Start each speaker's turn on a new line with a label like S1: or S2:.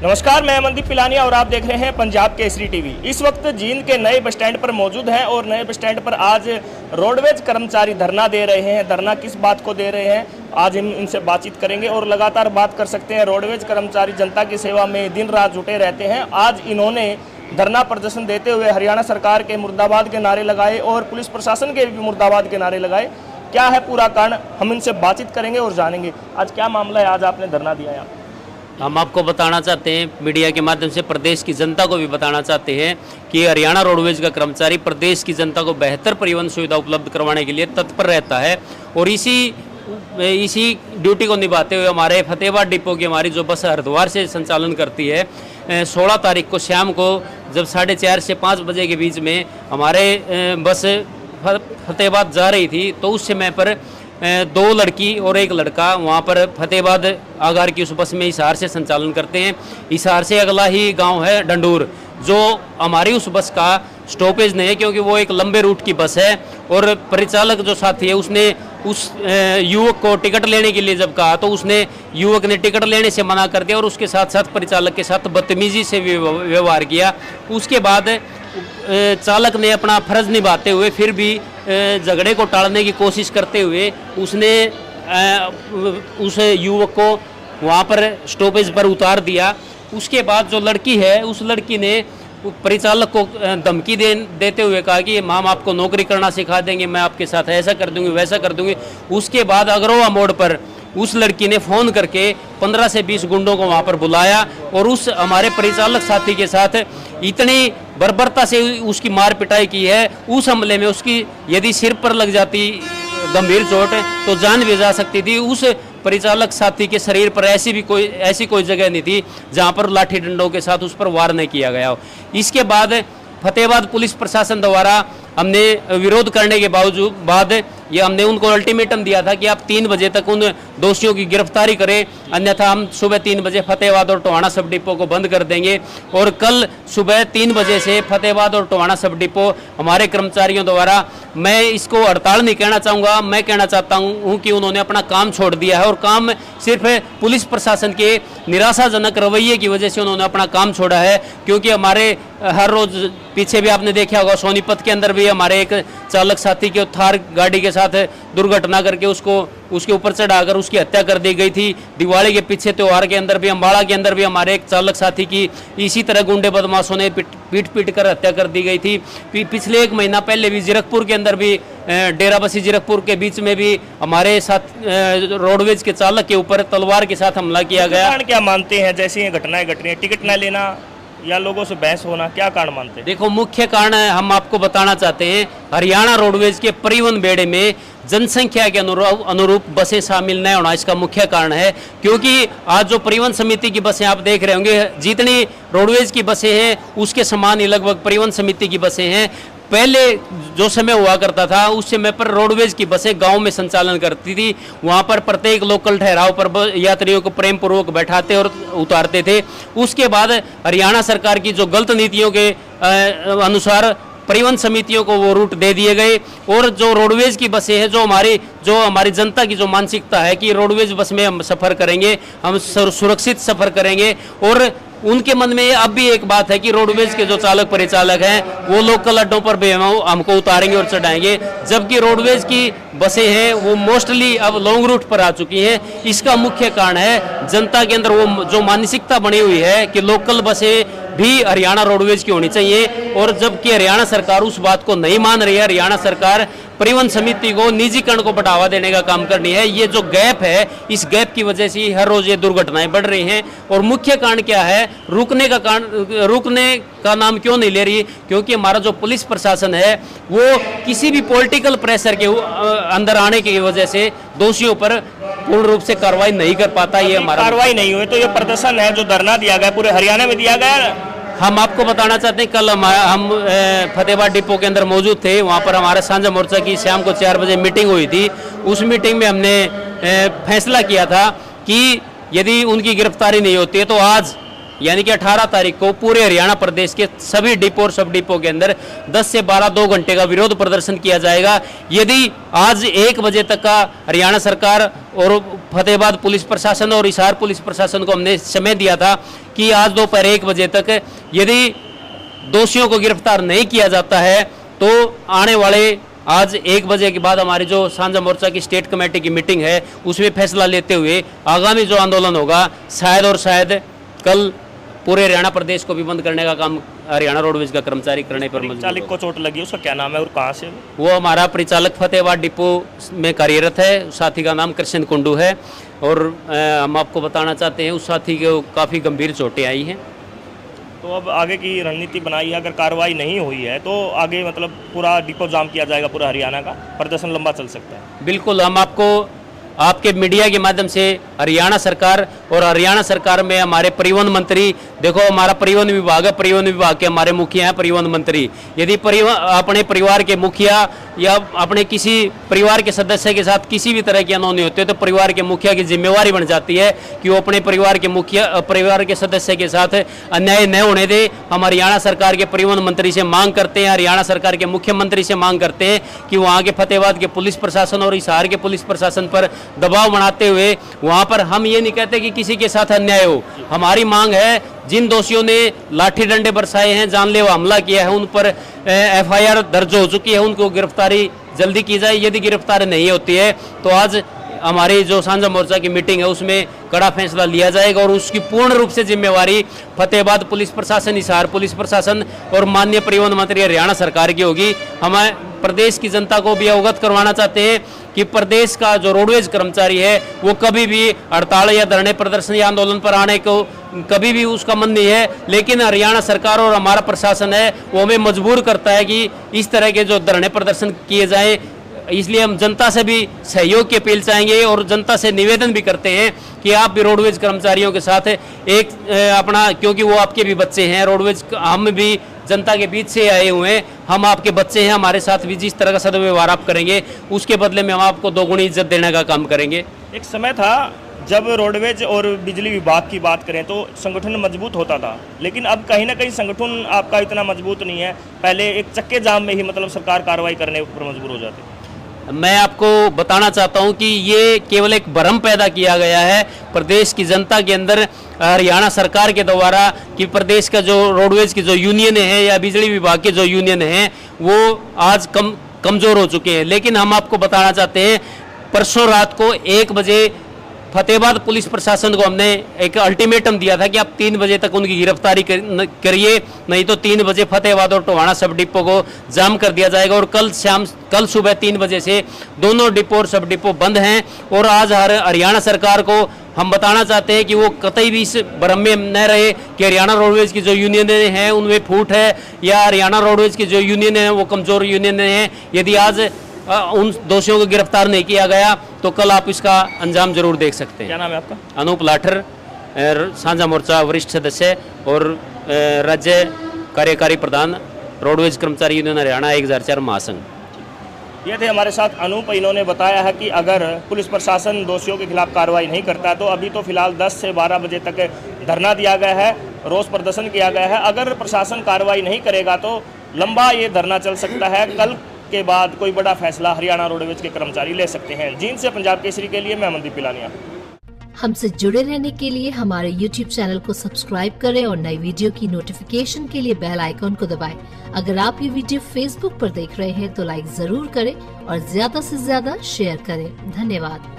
S1: नमस्कार, मैं अमनदीप पिलानिया और आप देख रहे हैं पंजाब केसरी टीवी। इस वक्त जींद के नए बस स्टैंड पर मौजूद हैं और नए बस स्टैंड पर आज रोडवेज कर्मचारी धरना दे रहे हैं। धरना किस बात को दे रहे हैं आज हम इनसे बातचीत करेंगे और लगातार बात कर सकते हैं। रोडवेज कर्मचारी जनता की सेवा में दिन रात जुटे रहते हैं। आज इन्होंने धरना प्रदर्शन देते हुए हरियाणा सरकार के मुर्दाबाद के नारे लगाए और पुलिस प्रशासन के भी मुर्दाबाद के नारे लगाए। क्या है पूरा कारण, हम इनसे बातचीत करेंगे और जानेंगे आज क्या मामला है। आज आपने धरना दिया है।
S2: हम आपको बताना चाहते हैं, मीडिया के माध्यम से प्रदेश की जनता को भी बताना चाहते हैं कि हरियाणा रोडवेज का कर्मचारी प्रदेश की जनता को बेहतर परिवहन सुविधा उपलब्ध करवाने के लिए तत्पर रहता है और इसी ड्यूटी को निभाते हुए हमारे फतेहाबाद डिपो की हमारी जो बस हरिद्वार से संचालन करती है, 16 तारीख को शाम को जब 4:30 से 5 बजे के बीच में हमारे बस फतेहाबाद जा रही थी तो उस समय पर 2 लड़की और 1 लड़का वहाँ पर फतेहाबाद आगार की उस बस में हिसार से संचालन करते हैं। हिसार से अगला ही गांव है डंडूर, जो हमारी उस बस का स्टॉपेज नहीं है क्योंकि वो एक लंबे रूट की बस है। और परिचालक जो साथी है उसने उस युवक को टिकट लेने के लिए जब कहा तो उसने युवक ने टिकट लेने से मना कर दिया और उसके साथ साथ परिचालक के साथ बदतमीजी से व्यवहार किया। उसके बाद चालक ने अपना फर्ज निभाते हुए फिर भी झगड़े को टालने की कोशिश करते हुए उसने उस युवक को वहाँ पर स्टॉपेज पर उतार दिया। उसके बाद जो लड़की है उस लड़की ने परिचालक को धमकी देते हुए कहा कि हम आपको नौकरी करना सिखा देंगे, मैं आपके साथ ऐसा कर दूंगी वैसा कर दूंगी। उसके बाद अग्रोवा मोड़ पर उस लड़की ने फ़ोन करके 15 से 20 गुंडों को वहाँ पर बुलाया और उस हमारे परिचालक साथी के साथ इतनी बर्बरता से उसकी मार पिटाई की है। उस हमले में उसकी यदि सिर पर लग जाती गंभीर चोट तो जान भी जा सकती थी। उस परिचालक साथी के शरीर पर ऐसी कोई जगह नहीं थी जहाँ पर लाठी डंडों के साथ उस पर वार नहीं किया गया हो। इसके बाद फतेहाबाद पुलिस प्रशासन द्वारा हमने विरोध करने के बाद ये हमने उनको अल्टीमेटम दिया था कि आप 3 बजे तक उन दोषियों की गिरफ्तारी करें, अन्यथा हम सुबह 3 बजे फतेहाबाद और टोहाना सब डिपो को बंद कर देंगे। और कल सुबह 3 बजे से फतेहाबाद और टोहाना सब डिपो हमारे कर्मचारियों द्वारा, मैं इसको हड़ताल नहीं कहना चाहूँगा, मैं कहना चाहता हूँ कि उन्होंने अपना काम छोड़ दिया है और काम सिर्फ पुलिस प्रशासन के निराशाजनक रवैये की वजह से उन्होंने अपना काम छोड़ा है। क्योंकि हमारे हर रोज़ पीछे भी आपने देखा होगा सोनीपत के अंदर भी हमारे एक चालक साथी के थार गाड़ी के साथ दुर्घटना करके उसके ऊपर चढ़ाकर उसकी हत्या कर दी गई थी। दिवाली के पीछे त्योहार के अंदर भी अम्बाड़ा के अंदर भी हमारे एक चालक साथी की इसी तरह गुंडे बदमाशों ने पीट कर हत्या कर दी गई थी। पिछले 1 महीना पहले भी जीरकपुर के अंदर भी डेराबस्सी जीरकपुर के बीच में भी हमारे साथ रोडवेज के चालक के ऊपर तलवार के साथ हमला किया गया।
S1: क्या मानते हैं जैसी ये घटनाएं घट रही हैं, टिकट न लेना या लोगों से बहस होना, क्या कारण मानते हैं?
S2: देखो, मुख्य कारण हम आपको बताना चाहते हैं, हरियाणा रोडवेज के परिवहन बेड़े में जनसंख्या के अनुरूप बसें शामिल न होना इसका मुख्य कारण है। क्योंकि आज जो परिवहन समिति की बसें आप देख रहे होंगे, जितनी रोडवेज की बसें हैं उसके समान ही लगभग परिवहन समिति की बसें हैं। पहले जो समय हुआ करता था उस समय पर रोडवेज की बसें गांव में संचालन करती थी। वहां पर प्रत्येक लोकल ठहराव पर यात्रियों को प्रेम पूर्वक बैठाते और उतारते थे। उसके बाद हरियाणा सरकार की जो गलत नीतियों के अनुसार परिवहन समितियों को वो रूट दे दिए गए और जो रोडवेज की बसें हैं, जो हमारी जनता की जो मानसिकता है कि रोडवेज बस में हम सफ़र करेंगे, हम सुरक्षित सफ़र करेंगे, और उनके मन में अब भी एक बात है कि रोडवेज के जो चालक परिचालक हैं वो लोकल अड्डों पर भी हमको उतारेंगे और चढ़ाएंगे, जबकि रोडवेज की बसें हैं वो मोस्टली अब लॉन्ग रूट पर आ चुकी हैं। इसका मुख्य कारण है जनता के अंदर वो जो मानसिकता बनी हुई है कि लोकल बसें भी हरियाणा रोडवेज की होनी चाहिए, और जबकि हरियाणा सरकार उस बात को नहीं मान रही है। हरियाणा सरकार परिवहन समिति को निजीकरण को बढ़ावा देने का काम करनी है। ये जो गैप है, इस गैप की वजह से हर रोज ये दुर्घटनाएं बढ़ रही हैं। और मुख्य कारण क्या है, रुकने का नाम क्यों नहीं ले रही? क्योंकि हमारा जो पुलिस प्रशासन है वो किसी भी पॉलिटिकल प्रेशर के अंदर आने की वजह से दोषियों पर पूर्ण रूप से कार्रवाई नहीं कर पाता। ये हमारा
S1: कार्रवाई नहीं हुई तो ये प्रदर्शन है जो धरना दिया गया पूरे हरियाणा में दिया गया।
S2: हम आपको बताना चाहते हैं, कल हम फतेहाबाद डिपो के अंदर मौजूद थे। वहाँ पर हमारे साझा मोर्चा की शाम को 4 बजे मीटिंग हुई थी। उस मीटिंग में हमने फैसला किया था कि यदि उनकी गिरफ्तारी नहीं होती है तो आज यानी कि 18 तारीख को पूरे हरियाणा प्रदेश के सभी डिपो और सब डिपो के अंदर 10 से 12 2 घंटे का विरोध प्रदर्शन किया जाएगा। यदि आज 1 बजे तक का हरियाणा सरकार और फतेहाबाद पुलिस प्रशासन और हिसार पुलिस प्रशासन को हमने समय दिया था कि आज दोपहर 1 बजे तक यदि दोषियों को गिरफ्तार नहीं किया जाता है तो आने वाले आज 1 बजे के बाद हमारी जो सांझा मोर्चा की स्टेट कमेटी की मीटिंग है उसमें फैसला लेते हुए आगामी जो आंदोलन होगा शायद कल पूरे हरियाणा प्रदेश को भी बंद करने का काम हरियाणा रोडवेज का कर्मचारी करने पर मजबूर
S1: चालक को चोट लगी, उसका क्या नाम है और कहाँ से?
S2: वो हमारा परिचालक फतेहाबाद डिपो में कार्यरत है। साथी का नाम कृष्ण कुंडू है और हम आपको बताना चाहते हैं उस साथी को काफ़ी गंभीर चोटें आई हैं।
S1: तो अब आगे की रणनीति बनाई है, अगर कार्रवाई नहीं हुई है तो आगे मतलब पूरा डिपो जाम किया जाएगा, पूरा हरियाणा का प्रदर्शन लंबा चल सकता है।
S2: बिल्कुल, हम आपको आपके मीडिया के माध्यम से हरियाणा सरकार और हरियाणा सरकार में हमारे परिवहन मंत्री, देखो हमारा परिवहन विभाग है, परिवहन विभाग के हमारे मुखिया हैं परिवहन मंत्री। यदि अपने परिवार के मुखिया या अपने किसी परिवार के सदस्य के साथ किसी भी तरह की अनहोनी होती है तो परिवार के मुखिया की जिम्मेवारी बन जाती है कि वो अपने परिवार के सदस्य के साथ अन्याय न होने दे। हम हरियाणा सरकार के परिवहन मंत्री से मांग करते हैं, हरियाणा सरकार के मुख्यमंत्री से मांग करते हैं कि वहाँ के फतेहाबाद के पुलिस प्रशासन और हिसार के पुलिस प्रशासन पर दबाव बनाते हुए वहाँ पर हम ये नहीं कहते कि किसी के साथ अन्याय हो। हमारी मांग है जिन दोषियों ने लाठी डंडे बरसाए हैं, जानलेवा हमला किया है, उन पर FIR दर्ज हो चुकी है, उनको गिरफ्तारी जल्दी की जाए। यदि गिरफ्तारी नहीं होती है तो आज हमारी जो सांझा मोर्चा की मीटिंग है उसमें कड़ा फैसला लिया जाएगा और उसकी पूर्ण रूप से जिम्मेवारी फतेहाबाद पुलिस प्रशासन, हिसार पुलिस प्रशासन और माननीय परिवहन मंत्री हरियाणा सरकार की होगी। हम प्रदेश की जनता को भी अवगत करवाना चाहते हैं कि प्रदेश का जो रोडवेज कर्मचारी है वो कभी भी हड़ताल या धरने प्रदर्शन या आंदोलन पर आने को कभी भी उसका मन नहीं है, लेकिन हरियाणा सरकार और हमारा प्रशासन है वो हमें मजबूर करता है कि इस तरह के जो धरने प्रदर्शन किए जाएं। इसलिए हम जनता से भी सहयोग की अपील चाहेंगे और जनता से निवेदन भी करते हैं कि आप भी रोडवेज कर्मचारियों के साथ एक अपना, क्योंकि वो आपके भी बच्चे हैं, रोडवेज हम भी जनता के बीच से आए हुए हैं, हम आपके बच्चे हैं, हमारे साथ भी जिस तरह का सदव्यवहार आप करेंगे उसके बदले में हम आपको दोगुनी इज्जत देने का काम करेंगे।
S1: एक समय था जब रोडवेज और बिजली विभाग की बात करें तो संगठन मजबूत होता था, लेकिन अब कहीं ना कहीं संगठन आपका इतना मजबूत नहीं है। पहले एक चक्के जाम में ही मतलब सरकार कार्रवाई करने पर मजबूर हो जाती है।
S2: मैं आपको बताना चाहता हूं कि ये केवल एक भ्रम पैदा किया गया है प्रदेश की जनता के अंदर हरियाणा सरकार के द्वारा कि प्रदेश का जो रोडवेज की जो यूनियन है या बिजली विभाग के जो यूनियन है वो आज कमज़ोर हो चुके हैं। लेकिन हम आपको बताना चाहते हैं परसों रात को 1 बजे फतेहाबाद पुलिस प्रशासन को हमने एक अल्टीमेटम दिया था कि आप 3 बजे तक उनकी गिरफ्तारी करिए, नहीं तो 3 बजे फतेहाबाद और टोहाना सब डिपो को जाम कर दिया जाएगा। और कल सुबह 3 बजे से दोनों डिपो और सब डिपो बंद हैं। और आज हरियाणा सरकार को हम बताना चाहते हैं कि वो कतई भी इस भ्रम में न रहे कि हरियाणा रोडवेज की जो यूनियन हैं उनमें फूट है या हरियाणा रोडवेज की जो यूनियन है वो कमज़ोर यूनियन है। यदि आज उन दोषियों को गिरफ्तार नहीं किया गया तो कल आप इसका अंजाम जरूर देख सकते हैं।
S1: क्या नाम है आपका?
S2: अनूप लाठर, सांझा मोर्चा वरिष्ठ सदस्य और राज्य कार्यकारी प्रधान, रोडवेज कर्मचारी यूनियन हरियाणा 1004 महासंघ।
S1: ये थे हमारे साथ अनूप। इन्होंने बताया है कि अगर पुलिस प्रशासन दोषियों के खिलाफ कार्रवाई नहीं करता तो अभी तो फिलहाल 10 से 12 बजे तक धरना दिया गया है, रोष प्रदर्शन किया गया है। अगर प्रशासन कार्रवाई नहीं करेगा तो लंबा ये धरना चल सकता है। कल के बाद कोई बड़ा फैसला हरियाणा रोडवेज के कर्मचारी ले सकते हैं। जींद से पंजाब केसरी के लिए मैं अमनदीप पिलानिया।
S3: हमसे जुड़े रहने के लिए हमारे YouTube चैनल को सब्सक्राइब करें और नई वीडियो की नोटिफिकेशन के लिए बेल आइकॉन को दबाएं। अगर आप ये वीडियो Facebook पर देख रहे हैं तो लाइक जरूर करें और ज्यादा से ज्यादा शेयर करें। धन्यवाद।